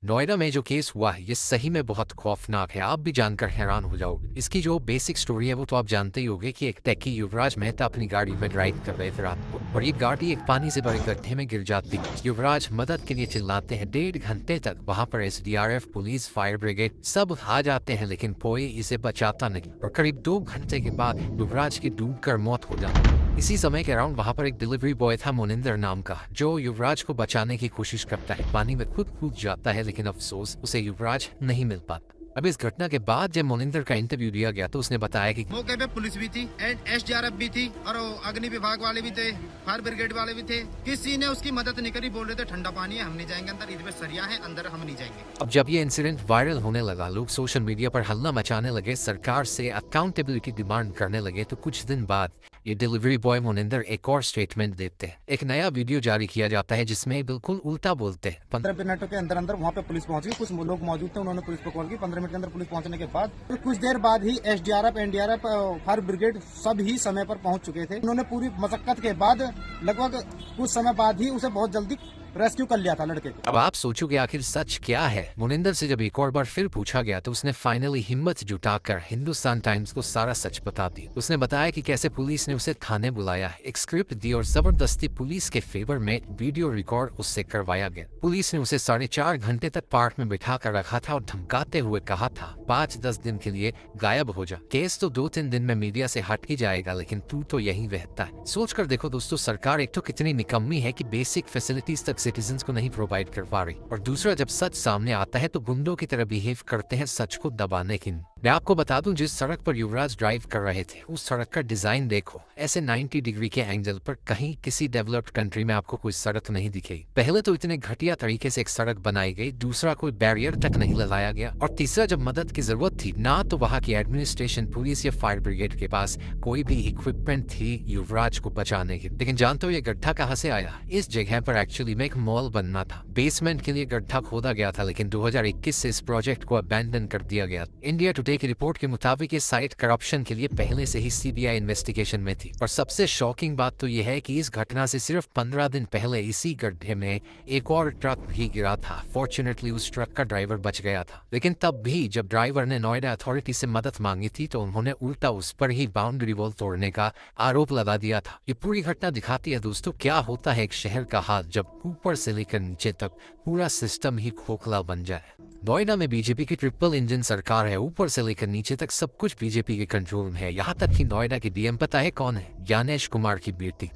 नोएडा में जो केस हुआ है ये सही में बहुत खौफनाक है। आप भी जानकर हैरान हो जाओगे। इसकी जो बेसिक स्टोरी है वो तो आप जानते ही होंगे कि एक टेकी युवराज मेहता अपनी गाड़ी में ड्राइव कर रहे थे रात को और ये गाड़ी एक पानी से भरे गड्ढे में गिर जाती है। युवराज मदद के लिए चिल्लाते हैं। 1.5 घंटे तक वहाँ पर एसडीआरएफ, पुलिस, फायर ब्रिगेड सब आ जाते हैं लेकिन कोई इसे बचाता नहीं और करीब 2 घंटे के बाद युवराज की डूबकर मौत हो जाती है। इसी समय के अराउंड वहाँ पर एक डिलीवरी बॉय था मोनिंदर नाम का, जो युवराज को बचाने की कोशिश करता है। पानी में खुद कूद जाता है लेकिन अफसोस उसे युवराज नहीं मिल पाता। अब इस घटना के बाद जब मोनिंदर का इंटरव्यू दिया गया तो उसने बताया कि मौके पे पुलिस भी थी एंड एसडीआरएफ भी थी और अग्नि विभाग वाले भी थे, फायर ब्रिगेड वाले भी थे। किसी ने उसकी मदद नहीं करी। बोल रहे थे ठंडा पानी है, हम नहीं जाएंगे अंदर, इधर सरिया है अंदर, हम नहीं जाएंगे। अब जब ये इंसिडेंट वायरल होने लगा, लोग सोशल मीडिया पर हल्ला मचाने लगे, सरकार से अकाउंटेबिलिटी डिमांड करने लगे, तो कुछ दिन बाद ये डिलीवरी बॉय मोनिंदर एक और स्टेटमेंट देते हैं। एक नया वीडियो जारी किया जाता है जिसमें बिल्कुल उल्टा बोलते हैं। 15 मिनट के अंदर अंदर वहाँ पे पुलिस पहुंच गई। कुछ लोग मौजूद थे, उन्होंने पुलिस को कॉल की। 15 मिनट के अंदर पुलिस पहुंचने के बाद तो कुछ देर बाद ही एसडीआरएफ, एनडीआरएफ, फायर ब्रिगेड सब ही समय पर पहुंच चुके थे। उन्होंने पूरी मशक्कत के बाद लगभग कुछ समय बाद ही उसे बहुत जल्दी रेस्क्यू कर लिया था लड़के को। अब आप सोचोगे आखिर सच क्या है। मोनिंदर से जब एक और बार फिर पूछा गया तो उसने फाइनली हिम्मत जुटाकर हिंदुस्तान टाइम्स को सारा सच बता दिया। उसने बताया कि कैसे पुलिस ने उसे थाने बुलाया, एक स्क्रिप्ट दी और जबरदस्ती पुलिस के फेवर में वीडियो रिकॉर्ड उससे करवाया गया। पुलिस ने उसे 4.5 घंटे तक पार्क में बिठा कर रखा था और धमकाते हुए कहा था 5-10 दिन के लिए गायब हो जा, केस तो 2-3 दिन में मीडिया से हट ही जाएगा लेकिन तू तो यहीं रहता है। सोच कर देखो दोस्तों, सरकार एक तो कितनी निकम्मी है कि बेसिक फैसिलिटीज तक सिटीजन्स को नहीं प्रोवाइड कर पा रही, और दूसरा जब सच सामने आता है तो गुंडों की तरह बिहेव करते हैं सच को दबाने की। मैं आपको बता दूं, जिस सड़क पर युवराज ड्राइव कर रहे थे उस सड़क का डिजाइन देखो, ऐसे 90 डिग्री के एंगल पर कहीं किसी डेवलप्ड कंट्री में आपको कोई सड़क नहीं दिखेगी। पहले तो इतने घटिया तरीके से एक सड़क बनाई गई, दूसरा कोई बैरियर तक नहीं लगाया गया, और तीसरा जब मदद की जरूरत थी ना तो वहाँ की एडमिनिस्ट्रेशन, पुलिस या फायर ब्रिगेड के पास कोई भी इक्विपमेंट थी युवराज को बचाने की। लेकिन जानते हो ये गड्ढा कहाँ से आया? इस जगह पर एक्चुअली में एक मॉल बनना था। बेसमेंट के लिए गड्ढा खोदा गया था लेकिन 2021 से इस प्रोजेक्ट को अबैंडन कर दिया गया। इंडिया टुडे की रिपोर्ट के मुताबिक ये साइट करप्शन के लिए पहले से ही सीबीआई इन्वेस्टिगेशन में थी। और सबसे शॉकिंग बात तो यह है कि इस घटना से सिर्फ 15 दिन पहले इसी गड्ढे में एक और ट्रक भी गिरा था। फॉर्चुनेटली उस ट्रक का ड्राइवर बच गया था, लेकिन तब भी जब ड्राइवर ने नोएडा अथॉरिटी से मदद मांगी थी तो उन्होंने उल्टा उस पर ही बाउंड्री वॉल तोड़ने का आरोप लगा दिया था। ये पूरी घटना दिखाती है दोस्तों क्या होता है एक शहर का हाल जब ऊपर से लेकर नीचे तक पूरा सिस्टम ही खोखला बन जाए। नोएडा में बीजेपी की ट्रिपल इंजन सरकार है, ऊपर से लेकर नीचे तक सब कुछ बीजेपी के कंट्रोल में है। यहाँ तक कि नोएडा की डीएम पता है कौन है? ज्ञानेश कुमार की बेटी।